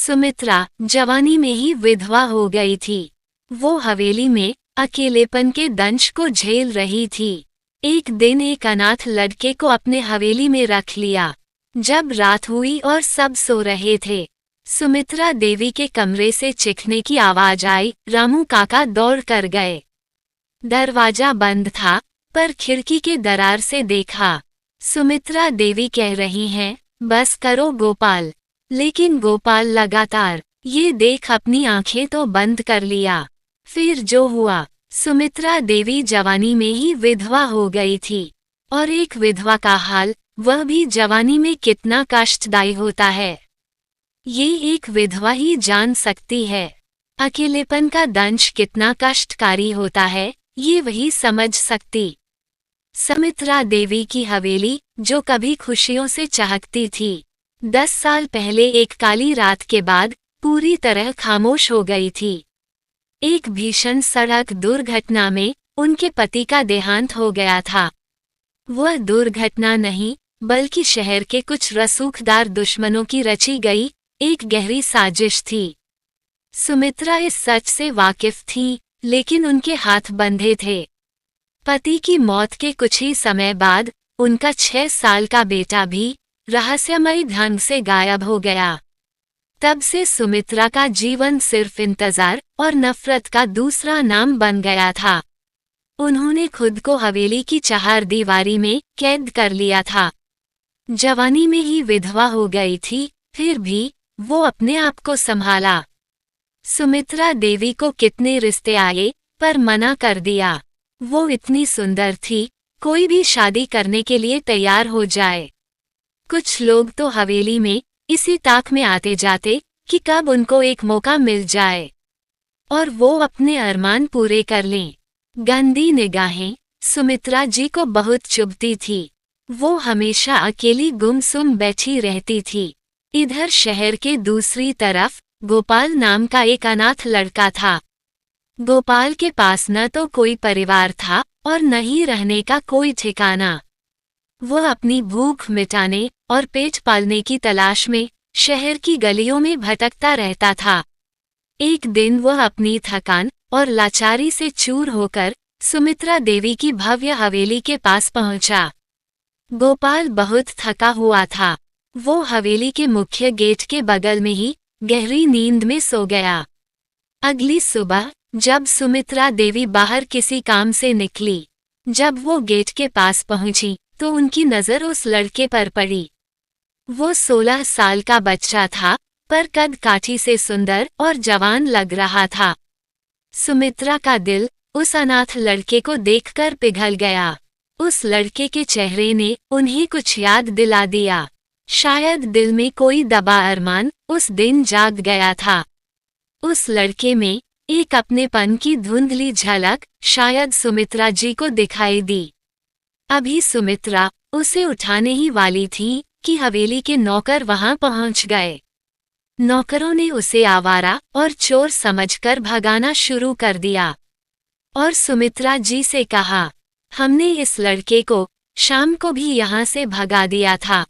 सुमित्रा जवानी में ही विधवा हो गई थी। वो हवेली में अकेलेपन के दंश को झेल रही थी। एक दिन एक अनाथ लड़के को अपने हवेली में रख लिया। जब रात हुई और सब सो रहे थे, सुमित्रा देवी के कमरे से चीखने की आवाज आई। रामू काका दौड़ कर गए। दरवाजा बंद था, पर खिड़की के दरार से देखा। सुमित्रा देवी कह रही हैं, बस करो गोपाल। लेकिन गोपाल लगातार ये देख अपनी आंखें तो बंद कर लिया। फिर जो हुआ, सुमित्रा देवी जवानी में ही विधवा हो गई थी। और एक विधवा का हाल, वह भी जवानी में, कितना कष्टदायी होता है, ये एक विधवा ही जान सकती है। अकेलेपन का दंश कितना कष्टकारी होता है, ये वही समझ सकती। सुमित्रा देवी की हवेली, जो कभी खुशियों से चहकती थी, 10 साल पहले एक काली रात के बाद पूरी तरह खामोश हो गई थी। एक भीषण सड़क दुर्घटना में उनके पति का देहांत हो गया था। वह दुर्घटना नहीं, बल्कि शहर के कुछ रसूखदार दुश्मनों की रची गई एक गहरी साजिश थी। सुमित्रा इस सच से वाकिफ थी, लेकिन उनके हाथ बंधे थे। पति की मौत के कुछ ही समय बाद उनका 6 साल का बेटा भी रहस्यमयी ढंग से गायब हो गया। तब से सुमित्रा का जीवन सिर्फ इंतजार और नफरत का दूसरा नाम बन गया था। उन्होंने खुद को हवेली की चारदीवारी में कैद कर लिया था। जवानी में ही विधवा हो गई थी, फिर भी वो अपने आप को संभाला। सुमित्रा देवी को कितने रिश्ते आए, पर मना कर दिया। वो इतनी सुंदर थी, कोई भी शादी करने के लिए तैयार हो जाए। कुछ लोग तो हवेली में इसी ताक में आते जाते कि कब उनको एक मौका मिल जाए और वो अपने अरमान पूरे कर लें। गंदी निगाहें सुमित्रा जी को बहुत चुभती थी। वो हमेशा अकेली गुमसुम बैठी रहती थी। इधर शहर के दूसरी तरफ गोपाल नाम का एक अनाथ लड़का था। गोपाल के पास न तो कोई परिवार था और न ही रहने का कोई ठिकाना। वह अपनी भूख मिटाने और पेट पालने की तलाश में शहर की गलियों में भटकता रहता था। एक दिन वह अपनी थकान और लाचारी से चूर होकर सुमित्रा देवी की भव्य हवेली के पास पहुंचा। गोपाल बहुत थका हुआ था। वो हवेली के मुख्य गेट के बगल में ही गहरी नींद में सो गया। अगली सुबह जब सुमित्रा देवी बाहर किसी काम से निकली, जब वो गेट के पास पहुंची तो उनकी नजर उस लड़के पर पड़ी। वो 16 साल का बच्चा था, पर कद काठी से सुंदर और जवान लग रहा था। सुमित्रा का दिल उस अनाथ लड़के को देखकर पिघल गया। उस लड़के के चेहरे ने उन्हें कुछ याद दिला दिया। शायद दिल में कोई दबा अरमान उस दिन जाग गया था। उस लड़के में एक अपनेपन की धुंधली झलक शायद सुमित्रा जी को दिखाई दी। अभी सुमित्रा उसे उठाने ही वाली थी कि हवेली के नौकर वहां पहुंच गए। नौकरों ने उसे आवारा और चोर समझकर भगाना शुरू कर दिया और सुमित्रा जी से कहा, हमने इस लड़के को शाम को भी यहाँ से भगा दिया था,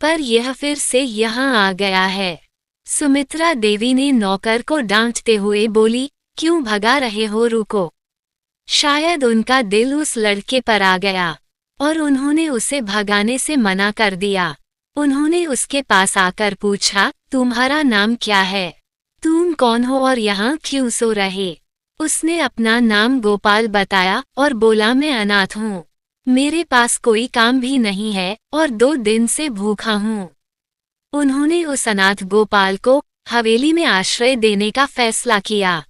पर यह फिर से यहाँ आ गया है। सुमित्रा देवी ने नौकर को डांटते हुए बोली, क्यों भगा रहे हो, रुको। शायद उनका दिल उस लड़के पर आ गया और उन्होंने उसे भगाने से मना कर दिया। उन्होंने उसके पास आकर पूछा, तुम्हारा नाम क्या है? तुम कौन हो और यहाँ क्यों सो रहे? उसने अपना नाम गोपाल बताया और बोला, मैं अनाथ हूँ, मेरे पास कोई काम भी नहीं है और 2 दिन से भूखा हूँ। उन्होंने उस अनाथ गोपाल को हवेली में आश्रय देने का फैसला किया।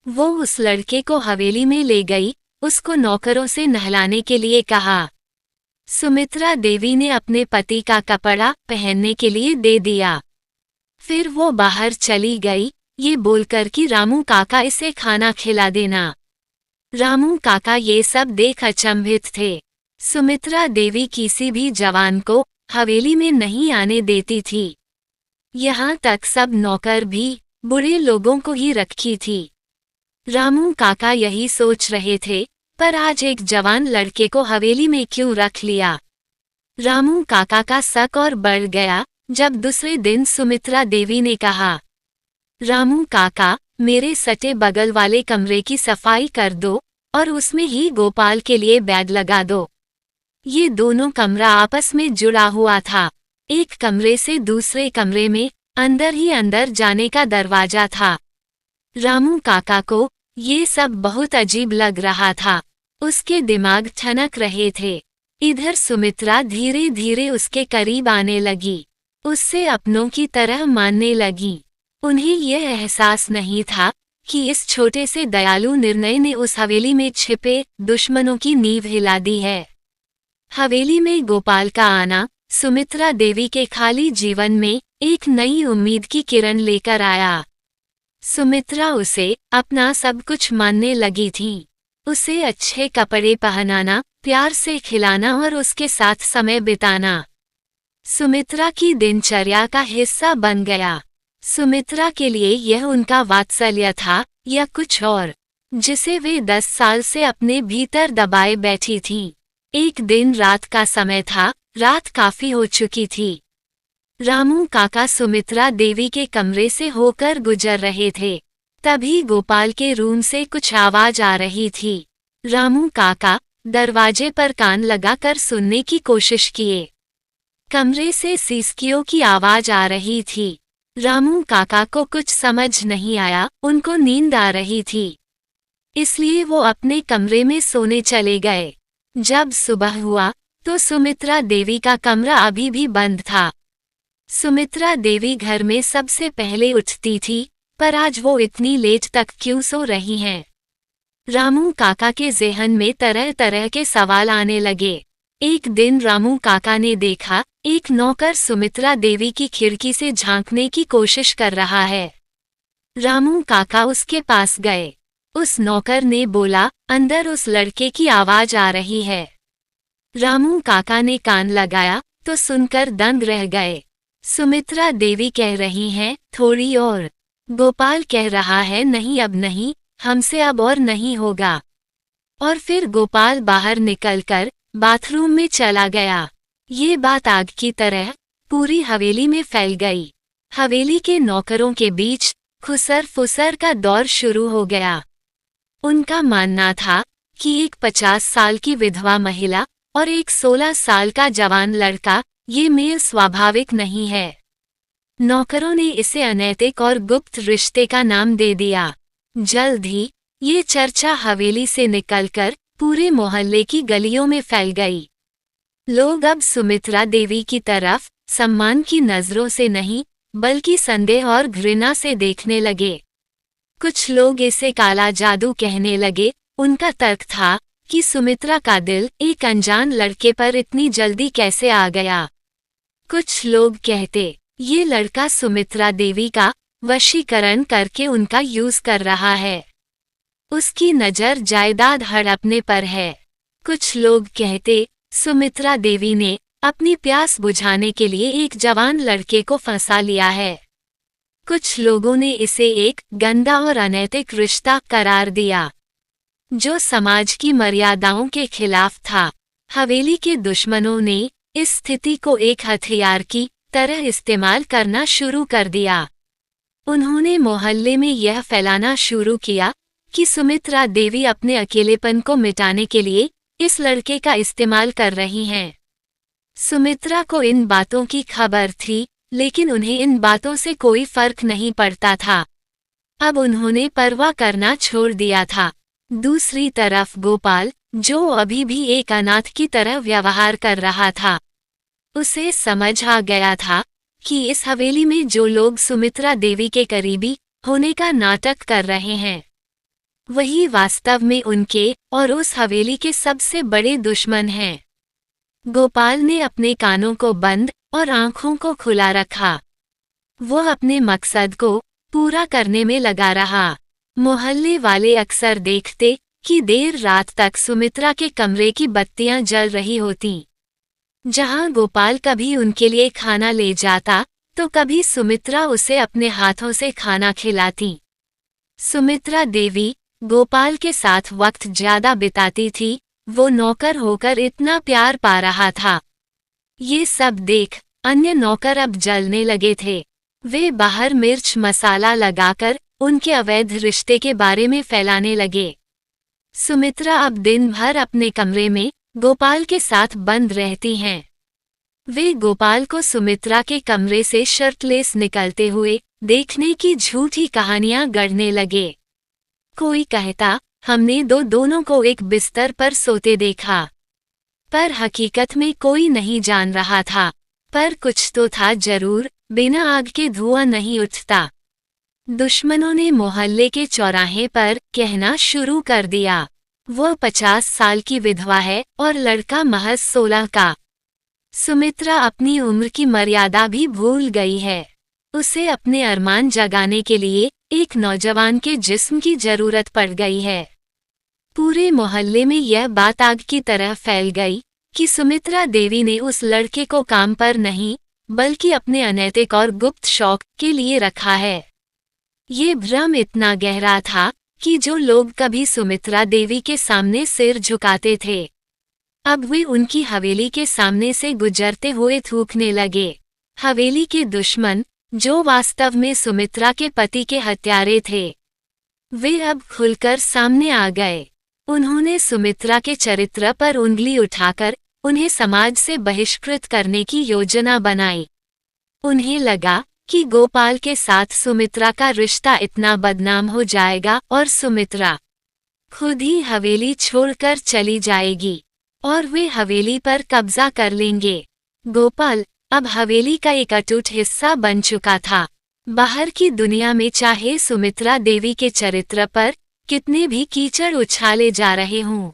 वो उस लड़के को हवेली में ले गई, उसको नौकरों से नहलाने के लिए कहा। सुमित्रा देवी ने अपने पति का कपड़ा पहनने के लिए दे दिया। फिर वो बाहर चली गई, ये बोलकर कि रामू काका इसे खाना खिला देना। रामू काका ये सब देख अचंभित थे। सुमित्रा देवी किसी भी जवान को हवेली में नहीं आने देती थी। यहाँ तक सब नौकर भी बुरे लोगों को ही रखी थी। रामू काका यही सोच रहे थे, पर आज एक जवान लड़के को हवेली में क्यों रख लिया? रामू काका का शक और बढ़ गया जब दूसरे दिन सुमित्रा देवी ने कहा, रामू काका, मेरे सटे बगल वाले कमरे की सफाई कर दो और उसमें ही गोपाल के लिए बेड लगा दो। ये दोनों कमरा आपस में जुड़ा हुआ था। एक कमरे से दूसरे कमरे में अंदर ही अंदर जाने का दरवाजा था। रामू काका को ये सब बहुत अजीब लग रहा था। उसके दिमाग ठनक रहे थे। इधर सुमित्रा धीरे धीरे उसके करीब आने लगी, उससे अपनों की तरह मानने लगी। उन्हें यह एहसास नहीं था कि इस छोटे से दयालु निर्णय ने उस हवेली में छिपे दुश्मनों की नींव हिला दी है। हवेली में गोपाल का आना सुमित्रा देवी के खाली जीवन में एक नई उम्मीद की किरण लेकर आया। सुमित्रा उसे अपना सब कुछ मानने लगी थी। उसे अच्छे कपड़े पहनाना, प्यार से खिलाना और उसके साथ समय बिताना सुमित्रा की दिनचर्या का हिस्सा बन गया। सुमित्रा के लिए यह उनका वात्सल्य था या कुछ और, जिसे वे 10 साल से अपने भीतर दबाए बैठी थीं। एक दिन रात का समय था, रात काफी हो चुकी थी। रामू काका सुमित्रा देवी के कमरे से होकर गुजर रहे थे। तभी गोपाल के रूम से कुछ आवाज आ रही थी। रामू काका दरवाजे पर कान लगाकर सुनने की कोशिश किए। कमरे से सिसकियों की आवाज आ रही थी। रामू काका को कुछ समझ नहीं आया, उनको नींद आ रही थी, इसलिए वो अपने कमरे में सोने चले गए। जब सुबह हुआ तो सुमित्रा देवी का कमरा अभी भी बंद था। सुमित्रा देवी घर में सबसे पहले उठती थी, पर आज वो इतनी लेट तक क्यों सो रही हैं? रामू काका के ज़हन में तरह तरह के सवाल आने लगे। एक दिन रामू काका ने देखा, एक नौकर सुमित्रा देवी की खिड़की से झांकने की कोशिश कर रहा है। रामू काका उसके पास गए। उस नौकर ने बोला, अंदर उस लड़के की आवाज आ रही है। रामू काका ने कान लगाया तो सुनकर दंग रह गए। सुमित्रा देवी कह रही हैं, थोड़ी और। गोपाल कह रहा है, नहीं अब नहीं, हमसे अब और नहीं होगा। और फिर गोपाल बाहर निकलकर बाथरूम में चला गया। ये बात आग की तरह पूरी हवेली में फैल गई। हवेली के नौकरों के बीच खुसर फुसर का दौर शुरू हो गया। उनका मानना था कि एक 50 साल की विधवा महिला और एक 16 साल का जवान लड़का, ये मेल स्वाभाविक नहीं है। नौकरों ने इसे अनैतिक और गुप्त रिश्ते का नाम दे दिया। जल्द ही ये चर्चा हवेली से निकलकर पूरे मोहल्ले की गलियों में फैल गई। लोग अब सुमित्रा देवी की तरफ सम्मान की नजरों से नहीं, बल्कि संदेह और घृणा से देखने लगे। कुछ लोग इसे काला जादू कहने लगे। उनका तर्क था कि सुमित्रा का दिल एक अनजान लड़के पर इतनी जल्दी कैसे आ गया। कुछ लोग कहते, ये लड़का सुमित्रा देवी का वशीकरण करके उनका यूज कर रहा है, उसकी नजर जायदाद हड़पने पर है। कुछ लोग कहते, सुमित्रा देवी ने अपनी प्यास बुझाने के लिए एक जवान लड़के को फंसा लिया है। कुछ लोगों ने इसे एक गंदा और अनैतिक रिश्ता करार दिया, जो समाज की मर्यादाओं के खिलाफ था। हवेली के दुश्मनों ने इस स्थिति को एक हथियार की तरह इस्तेमाल करना शुरू कर दिया। उन्होंने मोहल्ले में यह फैलाना शुरू किया कि सुमित्रा देवी अपने अकेलेपन को मिटाने के लिए इस लड़के का इस्तेमाल कर रही हैं। सुमित्रा को इन बातों की खबर थी, लेकिन उन्हें इन बातों से कोई फर्क नहीं पड़ता था। अब उन्होंने परवाह करना छोड़ दिया था। दूसरी तरफ गोपाल, जो अभी भी एक अनाथ की तरह व्यवहार कर रहा था, उसे समझ आ गया था कि इस हवेली में जो लोग सुमित्रा देवी के करीबी होने का नाटक कर रहे हैं, वही वास्तव में उनके और उस हवेली के सबसे बड़े दुश्मन हैं। गोपाल ने अपने कानों को बंद और आंखों को खुला रखा। वो अपने मकसद को पूरा करने में लगा रहा। मोहल्ले वाले अक्सर देखते कि देर रात तक सुमित्रा के कमरे की बत्तियां जल रही होतीं। जहां गोपाल कभी उनके लिए खाना ले जाता, तो कभी सुमित्रा उसे अपने हाथों से खाना खिलाती। सुमित्रा देवी गोपाल के साथ वक्त ज्यादा बिताती थी। वो नौकर होकर इतना प्यार पा रहा था। ये सब देख अन्य नौकर अब जलने लगे थे। वे बाहर मिर्च मसाला लगाकर उनके अवैध रिश्ते के बारे में फैलाने लगे। सुमित्रा अब दिन भर अपने कमरे में गोपाल के साथ बंद रहती हैं। वे गोपाल को सुमित्रा के कमरे से शर्टलेस निकलते हुए देखने की झूठी कहानियां गढ़ने लगे। कोई कहता, हमने दोनों को एक बिस्तर पर सोते देखा, पर हकीकत में कोई नहीं जान रहा था। पर कुछ तो था जरूर, बिना आग के धुआं नहीं उठता। दुश्मनों ने मोहल्ले के चौराहे पर कहना शुरू कर दिया, वह 50 साल की विधवा है और लड़का महज 16 का। सुमित्रा अपनी उम्र की मर्यादा भी भूल गई है। उसे अपने अरमान जगाने के लिए एक नौजवान के जिस्म की जरूरत पड़ गई है। पूरे मोहल्ले में यह बात आग की तरह फैल गई कि सुमित्रा देवी ने उस लड़के को काम पर नहीं बल्कि अपने अनैतिक और गुप्त शौक के लिए रखा है। ये भ्रम इतना गहरा था कि जो लोग कभी सुमित्रा देवी के सामने सिर झुकाते थे, अब वे उनकी हवेली के सामने से गुजरते हुए थूकने लगे। हवेली के दुश्मन, जो वास्तव में सुमित्रा के पति के हत्यारे थे, वे अब खुलकर सामने आ गए। उन्होंने सुमित्रा के चरित्र पर उंगली उठाकर उन्हें समाज से बहिष्कृत करने की योजना बनाई। उन्हें लगा कि गोपाल के साथ सुमित्रा का रिश्ता इतना बदनाम हो जाएगा और सुमित्रा खुद ही हवेली छोड़कर चली जाएगी और वे हवेली पर कब्जा कर लेंगे। गोपाल अब हवेली का एक अटूट हिस्सा बन चुका था। बाहर की दुनिया में चाहे सुमित्रा देवी के चरित्र पर कितने भी कीचड़ उछाले जा रहे हों,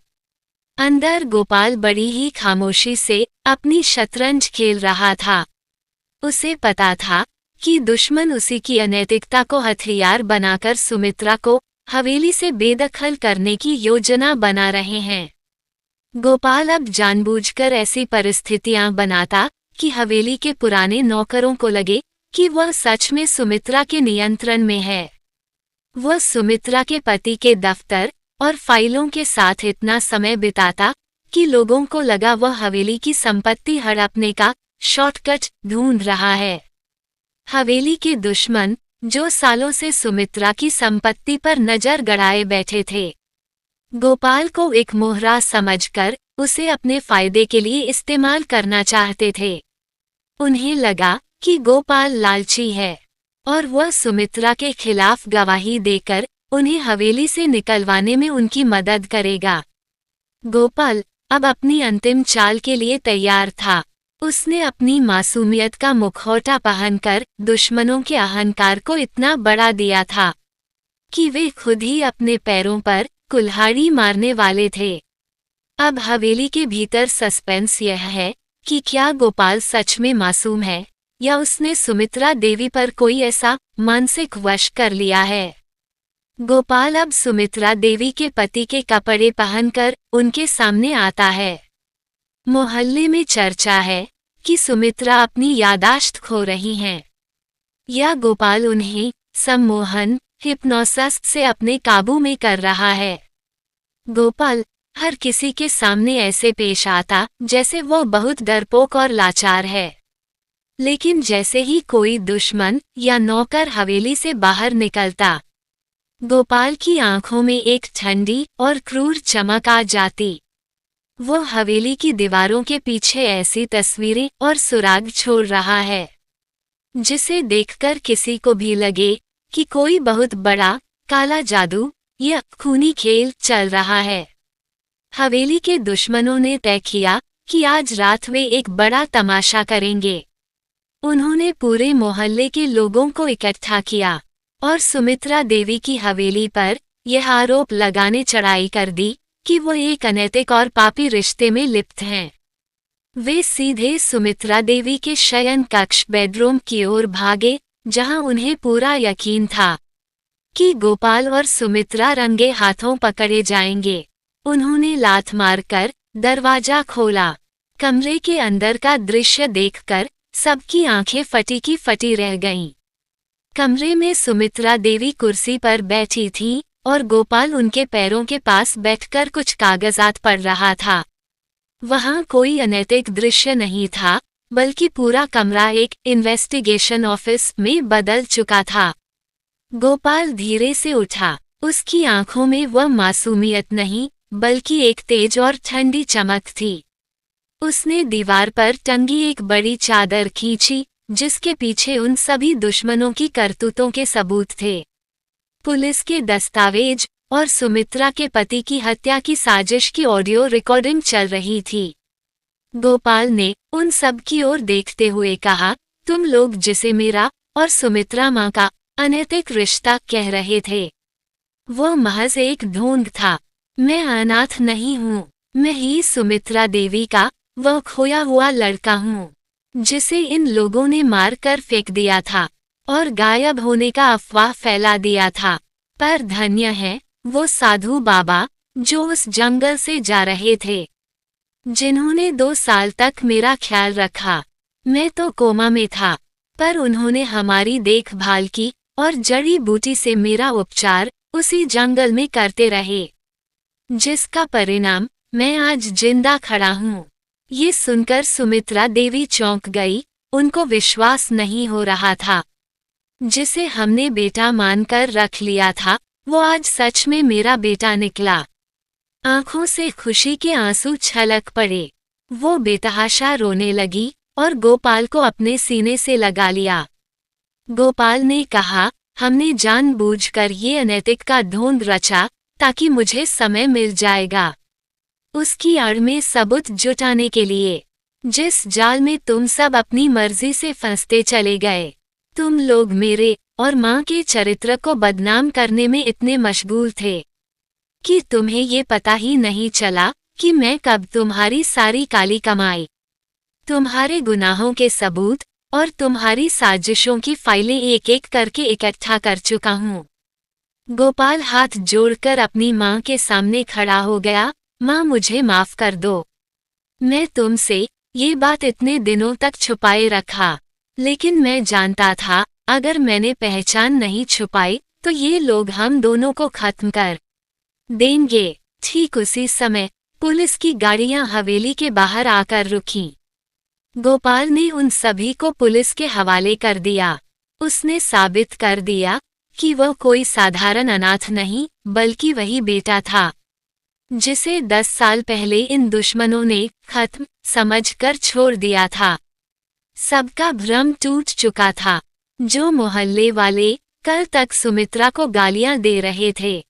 अंदर गोपाल बड़ी ही खामोशी से अपनी शतरंज खेल रहा था। उसे पता था कि दुश्मन उसी की अनैतिकता को हथियार बनाकर सुमित्रा को हवेली से बेदखल करने की योजना बना रहे हैं। गोपाल अब जानबूझकर ऐसी परिस्थितियां बनाता कि हवेली के पुराने नौकरों को लगे कि वह सच में सुमित्रा के नियंत्रण में है। वह सुमित्रा के पति के दफ्तर और फाइलों के साथ इतना समय बिताता कि लोगों को लगा वह हवेली की संपत्ति हड़पने का शॉर्टकट ढूंढ रहा है। हवेली के दुश्मन, जो सालों से सुमित्रा की संपत्ति पर नजर गड़ाए बैठे थे, गोपाल को एक मोहरा समझकर उसे अपने फायदे के लिए इस्तेमाल करना चाहते थे। उन्हें लगा कि गोपाल लालची है और वह सुमित्रा के खिलाफ गवाही देकर उन्हें हवेली से निकलवाने में उनकी मदद करेगा। गोपाल अब अपनी अंतिम चाल के लिए तैयार था। उसने अपनी मासूमियत का मुखौटा पहनकर दुश्मनों के अहंकार को इतना बढ़ा दिया था कि वे खुद ही अपने पैरों पर कुल्हाड़ी मारने वाले थे। अब हवेली के भीतर सस्पेंस यह है कि क्या गोपाल सच में मासूम है या उसने सुमित्रा देवी पर कोई ऐसा मानसिक वश कर लिया है। गोपाल अब सुमित्रा देवी के पति के कपड़े पहनकर उनके सामने आता है। मोहल्ले में चर्चा है कि सुमित्रा अपनी यादाश्त खो रही हैं या गोपाल उन्हें सम्मोहन हिप्नोसिस से अपने काबू में कर रहा है। गोपाल हर किसी के सामने ऐसे पेश आता जैसे वह बहुत डरपोक और लाचार है, लेकिन जैसे ही कोई दुश्मन या नौकर हवेली से बाहर निकलता, गोपाल की आंखों में एक ठंडी और क्रूर चमक आ जाती। वह हवेली की दीवारों के पीछे ऐसी तस्वीरें और सुराग छोड़ रहा है जिसे देखकर किसी को भी लगे कि कोई बहुत बड़ा काला जादू या खूनी खेल चल रहा है। हवेली के दुश्मनों ने तय किया कि आज रात वे एक बड़ा तमाशा करेंगे। उन्होंने पूरे मोहल्ले के लोगों को इकट्ठा किया और सुमित्रा देवी की हवेली पर यह आरोप लगाने चढ़ाई कर दी कि वो एक अनैतिक और पापी रिश्ते में लिप्त हैं। वे सीधे सुमित्रा देवी के शयन कक्ष बेडरूम की ओर भागे, जहां उन्हें पूरा यकीन था कि गोपाल और सुमित्रा रंगे हाथों पकड़े जाएंगे। उन्होंने लात मारकर दरवाजा खोला। कमरे के अंदर का दृश्य देखकर सबकी आंखें फटी की फटी रह गईं। कमरे में सुमित्रा देवी कुर्सी पर बैठी थीं और गोपाल उनके पैरों के पास बैठकर कुछ कागजात पढ़ रहा था। वहां कोई अनैतिक दृश्य नहीं था, बल्कि पूरा कमरा एक इन्वेस्टिगेशन ऑफिस में बदल चुका था। गोपाल धीरे से उठा। उसकी आंखों में वह मासूमियत नहीं, बल्कि एक तेज और ठंडी चमक थी। उसने दीवार पर टंगी एक बड़ी चादर खींची, जिसके पीछे उन सभी दुश्मनों की करतूतों के सबूत थे। पुलिस के दस्तावेज और सुमित्रा के पति की हत्या की साजिश की ऑडियो रिकॉर्डिंग चल रही थी। गोपाल ने उन सब की ओर देखते हुए कहा, तुम लोग जिसे मेरा और सुमित्रा माँ का अनैतिक रिश्ता कह रहे थे, वो महज एक ढोंग था। मैं अनाथ नहीं हूँ। मैं ही सुमित्रा देवी का वह खोया हुआ लड़का हूँ, जिसे इन लोगों ने मार कर फेंक दिया था और गायब होने का अफवाह फैला दिया था। पर धन्य है वो साधु बाबा जो उस जंगल से जा रहे थे, जिन्होंने 2 साल तक मेरा ख्याल रखा। मैं तो कोमा में था, पर उन्होंने हमारी देखभाल की और जड़ी बूटी से मेरा उपचार उसी जंगल में करते रहे, जिसका परिणाम मैं आज जिंदा खड़ा हूँ। ये सुनकर सुमित्रा देवी चौंक गई। उनको विश्वास नहीं हो रहा था। जिसे हमने बेटा मानकर रख लिया था, वो आज सच में मेरा बेटा निकला। आंखों से खुशी के आंसू छलक पड़े। वो बेतहाशा रोने लगी और गोपाल को अपने सीने से लगा लिया। गोपाल ने कहा, हमने जानबूझकर ये अनैतिक का ढोंग रचा ताकि मुझे समय मिल जाएगा उसकी आड़ में सबूत जुटाने के लिए, जिस जाल में तुम सब अपनी मर्जी से फंसते चले गए। तुम लोग मेरे और माँ के चरित्र को बदनाम करने में इतने मशगूल थे कि तुम्हें ये पता ही नहीं चला कि मैं कब तुम्हारी सारी काली कमाई, तुम्हारे गुनाहों के सबूत और तुम्हारी साजिशों की फाइलें एक एक करके इकट्ठा कर चुका हूँ। गोपाल हाथ जोड़कर अपनी माँ के सामने खड़ा हो गया। माँ, मुझे माफ कर दो। मैं तुमसे ये बात इतने दिनों तक छुपाए रखा, लेकिन मैं जानता था अगर मैंने पहचान नहीं छुपाई तो ये लोग हम दोनों को खत्म कर देंगे। ठीक उसी समय पुलिस की गाड़ियां हवेली के बाहर आकर रुकीं। गोपाल ने उन सभी को पुलिस के हवाले कर दिया। उसने साबित कर दिया कि वह कोई साधारण अनाथ नहीं, बल्कि वही बेटा था जिसे 10 साल पहले इन दुश्मनों ने खत्म समझकर छोड़ दिया था। सबका भ्रम टूट चुका था। जो मोहल्ले वाले कल तक सुमित्रा को गालियां दे रहे थे,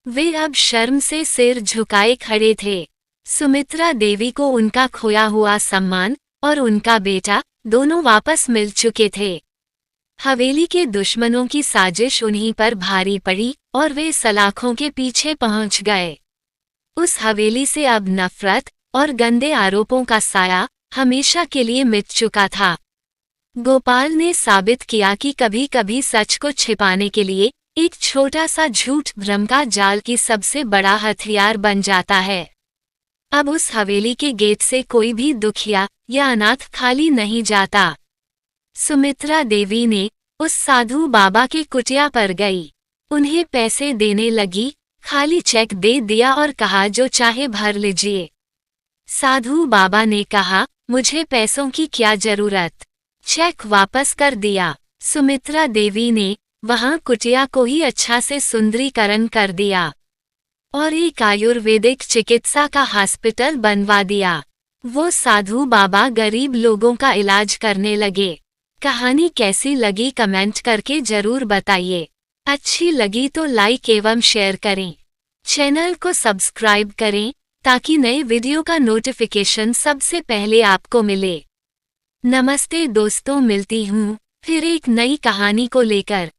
वे अब शर्म से सिर झुकाए खड़े थे। सुमित्रा देवी को उनका खोया हुआ सम्मान और उनका बेटा दोनों वापस मिल चुके थे। हवेली के दुश्मनों की साजिश उन्हीं पर भारी पड़ी और वे सलाखों के पीछे पहुंच गए। उस हवेली से अब नफरत और गंदे आरोपों का साया हमेशा के लिए मिट चुका था। गोपाल ने साबित किया कि कभी कभी सच को छिपाने के लिए एक छोटा सा झूठ भ्रम का जाल की सबसे बड़ा हथियार बन जाता है। अब उस हवेली के गेट से कोई भी दुखिया या अनाथ खाली नहीं जाता। सुमित्रा देवी ने उस साधु बाबा के कुटिया पर गई, उन्हें पैसे देने लगी, खाली चेक दे दिया और कहा जो चाहे भर लीजिए। साधु बाबा ने कहा, मुझे पैसों की क्या जरूरत, चेक वापस कर दिया। सुमित्रा देवी ने वहां कुटिया को ही अच्छा से सुंदरीकरण कर दिया और एक आयुर्वेदिक चिकित्सा का हॉस्पिटल बनवा दिया। वो साधु बाबा गरीब लोगों का इलाज करने लगे। कहानी कैसी लगी कमेंट करके जरूर बताइए। अच्छी लगी तो लाइक एवं शेयर करें। चैनल को सब्सक्राइब करें ताकि नए वीडियो का नोटिफिकेशन सबसे पहले आपको मिले। नमस्ते दोस्तों, मिलती हूँ फिर एक नई कहानी को लेकर।